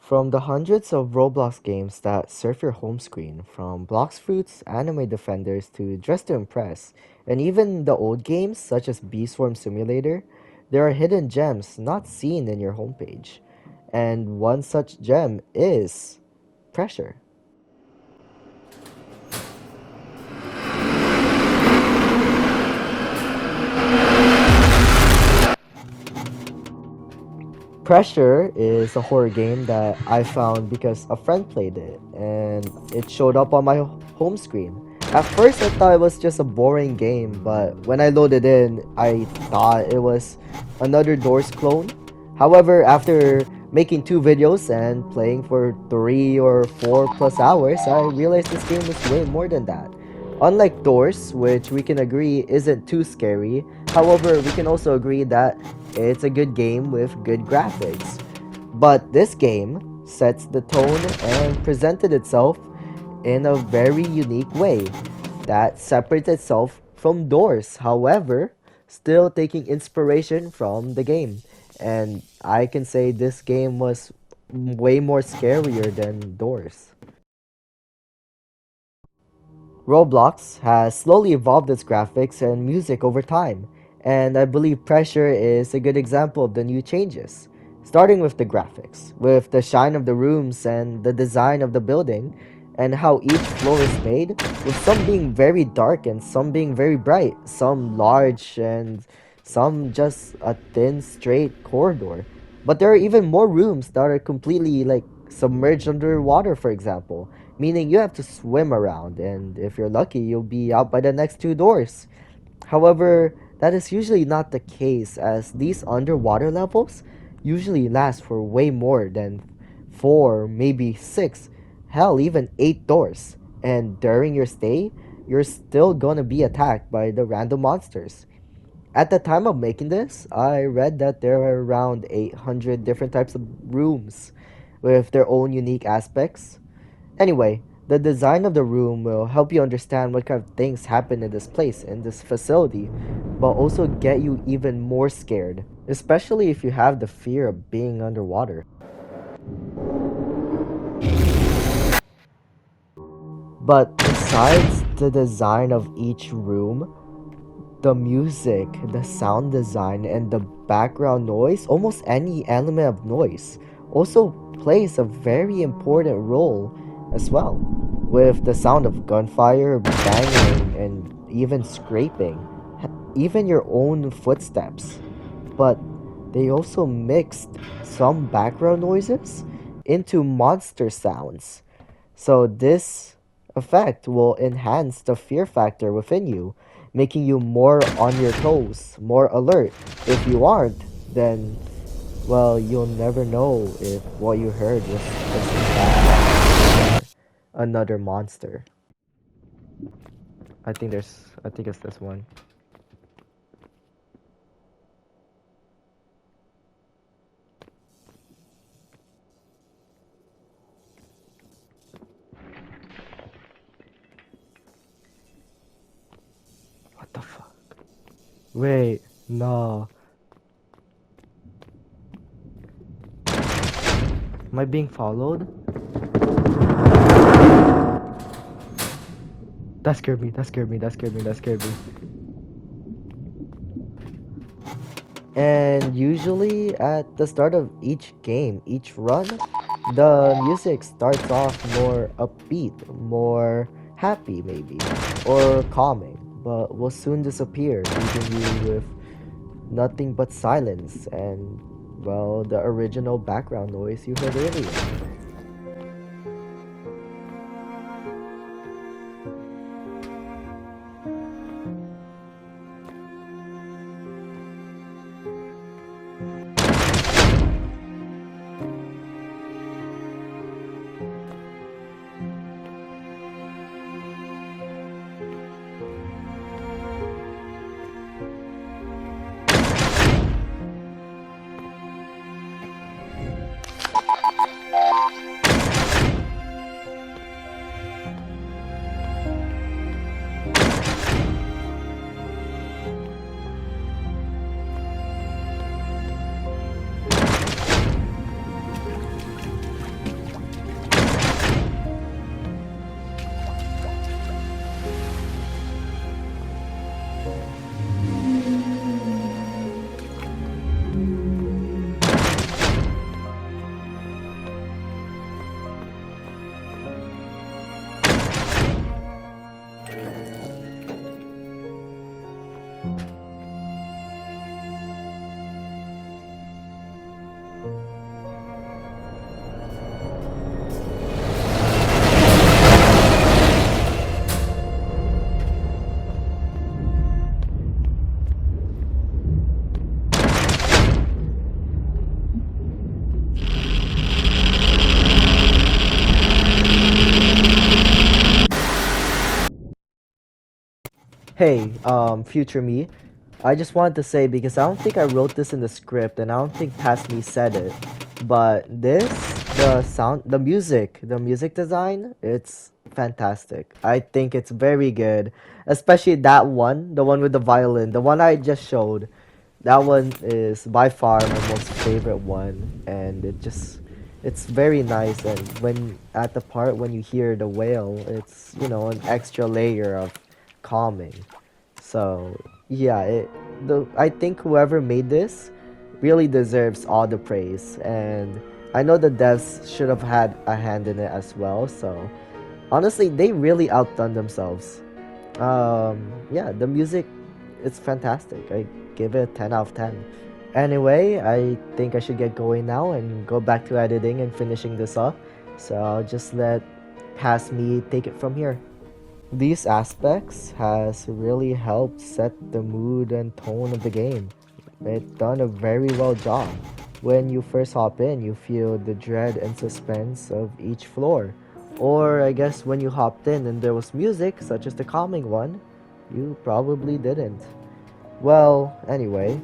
From the hundreds of Roblox games that surf your home screen, from Blox Fruits, Anime Defenders to Dress to Impress, and even the old games such as Bee Swarm Simulator, there are hidden gems not seen in your homepage. And one such gem is pressure. Pressure is a horror game that I found because a friend played it and it showed up on my home screen. At first I thought it was just a boring game, but when I loaded in, I thought it was another Doors clone. However, after making 2 videos and playing for 3 or 4 plus hours, I realized this game was way more than that. Unlike Doors, which we can agree isn't too scary, however, we can also agree that it's a good game with good graphics. But this game sets the tone and presented itself in a very unique way that separates itself from Doors, however, still taking inspiration from the game. And I can say this game was way more scarier than Doors. Roblox has slowly evolved its graphics and music over time, and I believe Pressure is a good example of the new changes. Starting with the graphics, with the shine of the rooms and the design of the building, and how each floor is made, with some being very dark and some being very bright, some large and some just a thin straight corridor. But there are even more rooms that are completely like submerged underwater, for example, meaning you have to swim around, and if you're lucky, you'll be out by the next 2 doors. However, that is usually not the case, as these underwater levels usually last for way more than 4, maybe 6, hell, even 8 doors. And during your stay, you're still gonna be attacked by the random monsters. At the time of making this, I read that there are around 800 different types of rooms with their own unique aspects. Anyway, the design of the room will help you understand what kind of things happen in this place, in this facility, but also get you even more scared, especially if you have the fear of being underwater. But besides the design of each room, the music, the sound design, and the background noise, almost any element of noise, also plays a very important role as well. With the sound of gunfire, banging, and even scraping, even your own footsteps. But they also mixed some background noises into monster sounds. So this effect will enhance the fear factor within you, making you more on your toes, more alert. If you aren't, then well, you'll never know if what you heard was just in background or another monster. I think it's this one. What the fuck? Wait, no. Am I being followed? That scared me, that scared me, that scared me, that scared me. And usually at the start of each game, each run, the music starts off more upbeat, more happy maybe, or calming, but will soon disappear, leaving you with nothing but silence and, well, the original background noise you heard earlier. Hey, future me, I just wanted to say because I don't think I wrote this in the script and I don't think past me said it, but the music design, it's fantastic. I think it's very good, especially that one, the one with the violin, the one I just showed. That one is by far my most favorite one, and it's very nice. And when at the part when you hear the whale, it's an extra layer of calming. So yeah, I think whoever made this really deserves all the praise, and I know the devs should have had a hand in it as well. So honestly, they really outdone themselves. Yeah, the music, it's fantastic. I give it a 10 out of 10. Anyway, I think I should get going now and go back to editing and finishing this up. So I'll just let past me take it from here. These aspects has really helped set the mood and tone of the game. It done a very well job. When you first hop in, you feel the dread and suspense of each floor. Or I guess when you hopped in and there was music, such as the calming one, you probably didn't. Well, anyway,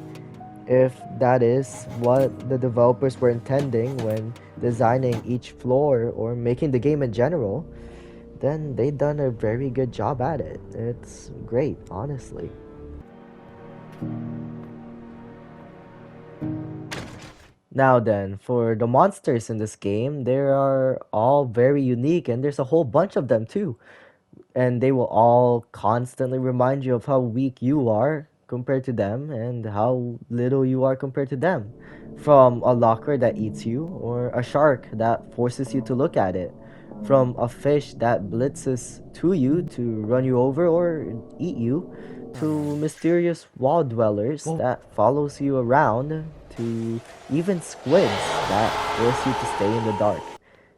if that is what the developers were intending when designing each floor or making the game in general, then they done a very good job at it. It's great, honestly. Now then, for the monsters in this game, they are all very unique and there's a whole bunch of them too. And they will all constantly remind you of how weak you are compared to them and how little you are compared to them. From a locker that eats you, or a shark that forces you to look at it. From a fish that blitzes to you to run you over or eat you, to mysterious wall dwellers that follows you around, to even squids that force you to stay in the dark.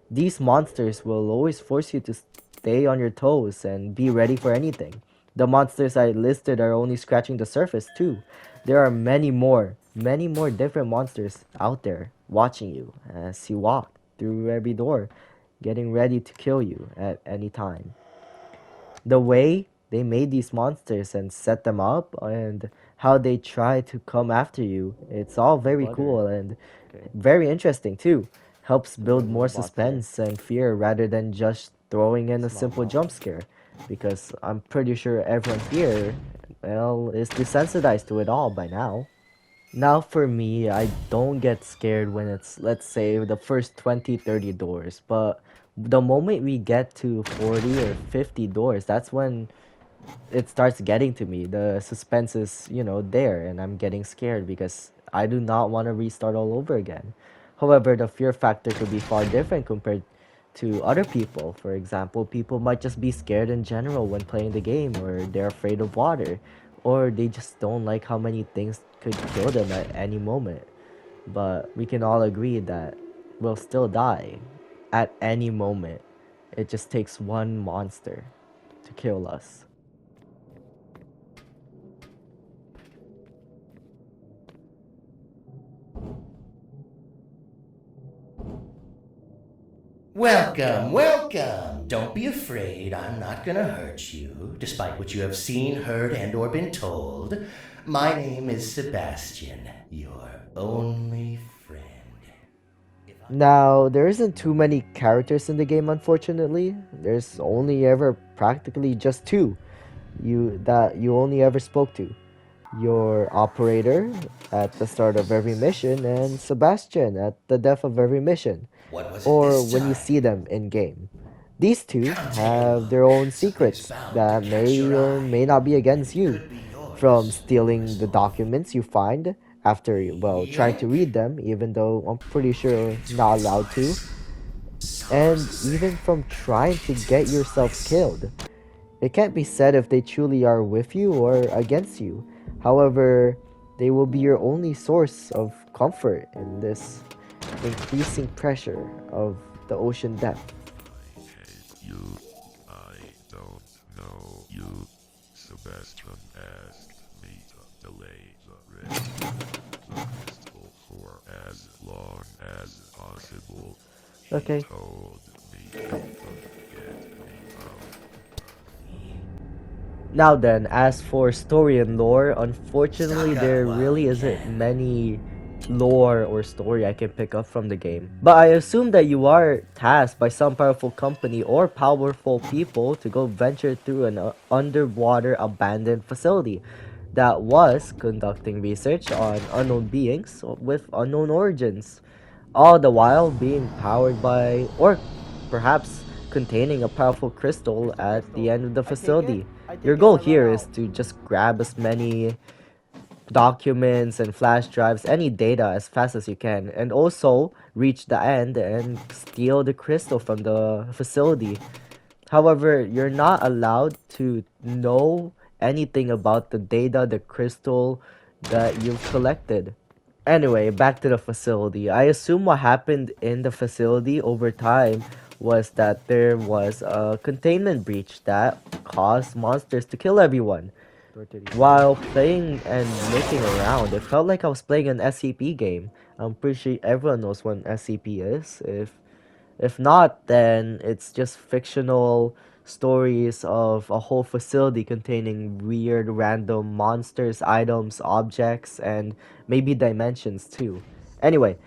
These monsters will always force you to stay on your toes and be ready for anything. The monsters I listed are only scratching the surface too. There are many more different monsters out there watching you as you walk through every door, getting ready to kill you at any time. The way they made these monsters and set them up and how they try to come after you, it's all very cool and very interesting too. Helps build more suspense and fear rather than just throwing in a simple jump scare. Because I'm pretty sure everyone here, well, is desensitized to it all by now. Now for me, I don't get scared when it's, let's say, the first 20, 30 doors. But the moment we get to 40 or 50 doors, that's when it starts getting to me. The suspense is, there, and I'm getting scared because I do not want to restart all over again. However, the fear factor could be far different compared to other people. For example, people might just be scared in general when playing the game, or they're afraid of water, or they just don't like how many things could kill them at any moment. But we can all agree that we'll still die at any moment. It just takes one monster to kill us. Welcome, welcome. Don't be afraid. I'm not gonna hurt you, despite what you have seen, heard, and or been told. My name is Sebastian, your only friend. Now, there isn't too many characters in the game, unfortunately. There's only ever practically just two you only ever spoke to. Your operator at the start of every mission and Sebastian at the death of every mission, What was it or this when you time? see them in game. These two Come take a have their look. own Something's secrets bound to that catch may your or eye, may not be and against it you. could be From yours for the stealing the resolve. documents you find after, well, trying to Yep, read them, even though I'm pretty sure to not its allowed to, place. Sources and say even from trying to directly to get its yourself place. killed. It can't be said if they truly are with you or against you. However, they will be your only source of comfort in this increasing pressure of the ocean depth. I hate you. I don't know you. Sebastian asked me to delay the rest of the festival for as long as possible. He Okay. told me to get me out. Now then, as for story and lore, Stop unfortunately it up there while really you isn't can. many lore or story I can pick up from the game. But I assume that you are tasked by some powerful company or powerful people to go venture through an underwater abandoned facility that was conducting research on unknown beings with unknown origins, all the while being powered by, or perhaps containing a powerful crystal at the end of the facility. Your goal here is to just grab as many documents and flash drives, any data as fast as you can, and also reach the end and steal the crystal from the facility. However, you're not allowed to know anything about the data, the crystal that you've collected. Anyway, back to the facility. I assume what happened in the facility over time was that there was a containment breach that caused monsters to kill everyone. While playing and looking around, it felt like I was playing an SCP game. I'm pretty sure everyone knows what an SCP is. If not, then it's just fictional stories of a whole facility containing weird random monsters, items, objects, and maybe dimensions too. Anyway,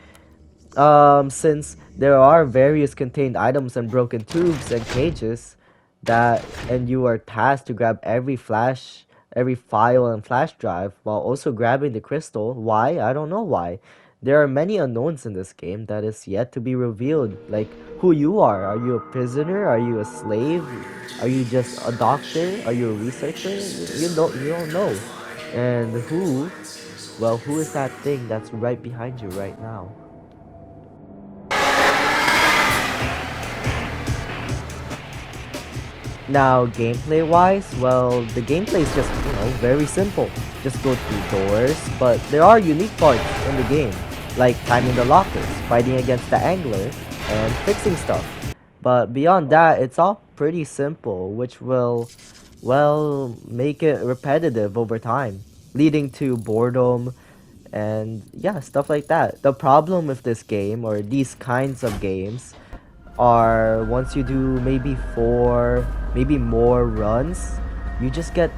since there are various contained items and broken tubes and cages that and you are tasked to grab every file and flash drive while also grabbing the crystal. Why? I don't know why. There are many unknowns in this game that is yet to be revealed, like who you are. Are you a prisoner? Are you a slave? Are you just a doctor? Are you a researcher? You don't know. And who is that thing that's right behind you right now? Now, gameplay wise, well, the gameplay is just, very simple. Just go through doors, but there are unique parts in the game, like timing the lockers, fighting against the angler, and fixing stuff. But beyond that, it's all pretty simple, which will, well, make it repetitive over time, leading to boredom and yeah, stuff like that. The problem with this game, or these kinds of games, are once you do maybe four, maybe more runs, you just get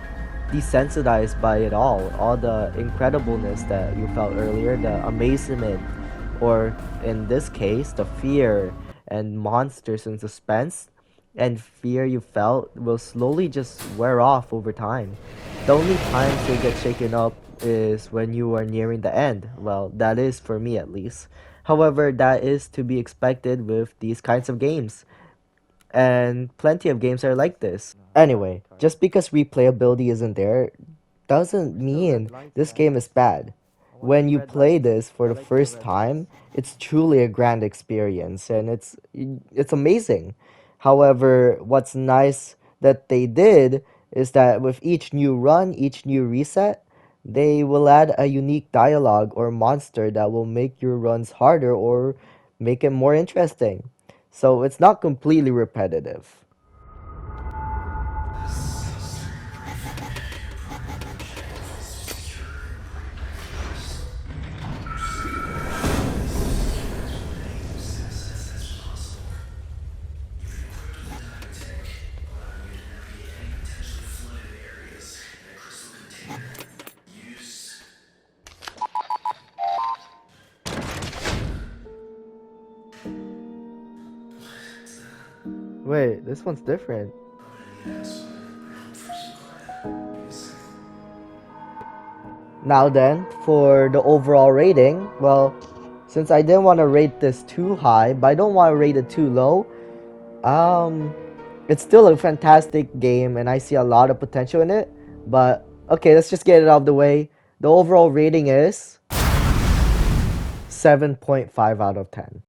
desensitized by it all the incredibleness that you felt earlier, the amazement, or in this case, the fear and monsters and suspense and fear you felt will slowly just wear off over time. The only times you get shaken up is when you are nearing the end. Well, that is for me at least. However, that is to be expected with these kinds of games, and plenty of games are like this. Anyway, just because replayability isn't there doesn't mean this game is bad. When you play this for the first time, it's truly a grand experience and it's amazing. However, what's nice that they did is that with each new run, each new reset, they will add a unique dialogue or monster that will make your runs harder or make it more interesting. So it's not completely repetitive. Wait, this one's different. Now then, for the overall rating, well, since I didn't want to rate this too high, but I don't want to rate it too low, um, it's still a fantastic game and I see a lot of potential in it. But okay, let's just get it out of the way. The overall rating is 7.5 out of 10.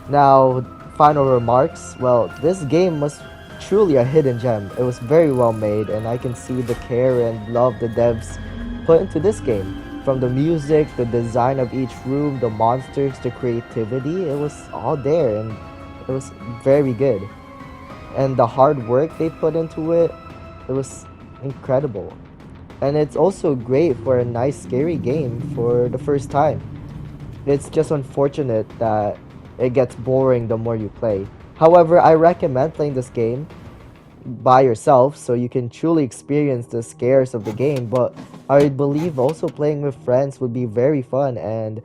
Now, final remarks. Well, this game was truly a hidden gem. It was very well made, and I can see the care and love the devs put into this game. From the music, the design of each room, the monsters, the creativity, it was all there, and it was very good. And the hard work they put into it was incredible. And it's also great for a nice, scary game for the first time. It's just unfortunate that it gets boring the more you play. However, I recommend playing this game by yourself so you can truly experience the scares of the game, but I believe also playing with friends would be very fun and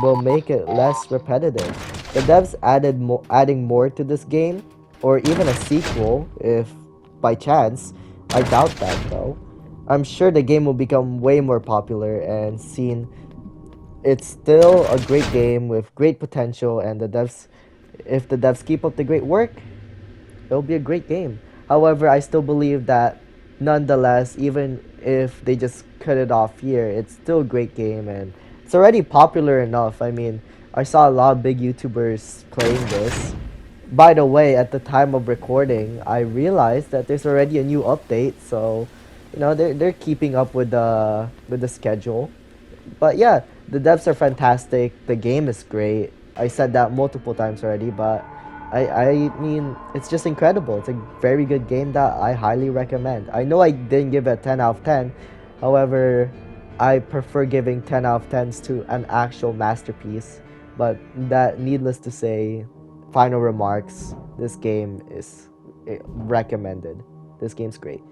will make it less repetitive. The devs adding more to this game, or even a sequel if by chance. I doubt that though. I'm sure the game will become way more popular and seen. It's still a great game with great potential, and if the devs keep up the great work, it'll be a great game. However, I still believe that nonetheless, even if they just cut it off here, it's still a great game and it's already popular enough. I mean, I saw a lot of big YouTubers playing this. By the way, at the time of recording, I realized that there's already a new update, so they're keeping up with the schedule. But yeah, the devs are fantastic. The game is great. I said that multiple times already, but I mean, it's just incredible. It's a very good game that I highly recommend. I know I didn't give it a 10 out of 10. However, I prefer giving 10 out of 10s to an actual masterpiece. But that, needless to say, final remarks, this game is recommended. This game's great.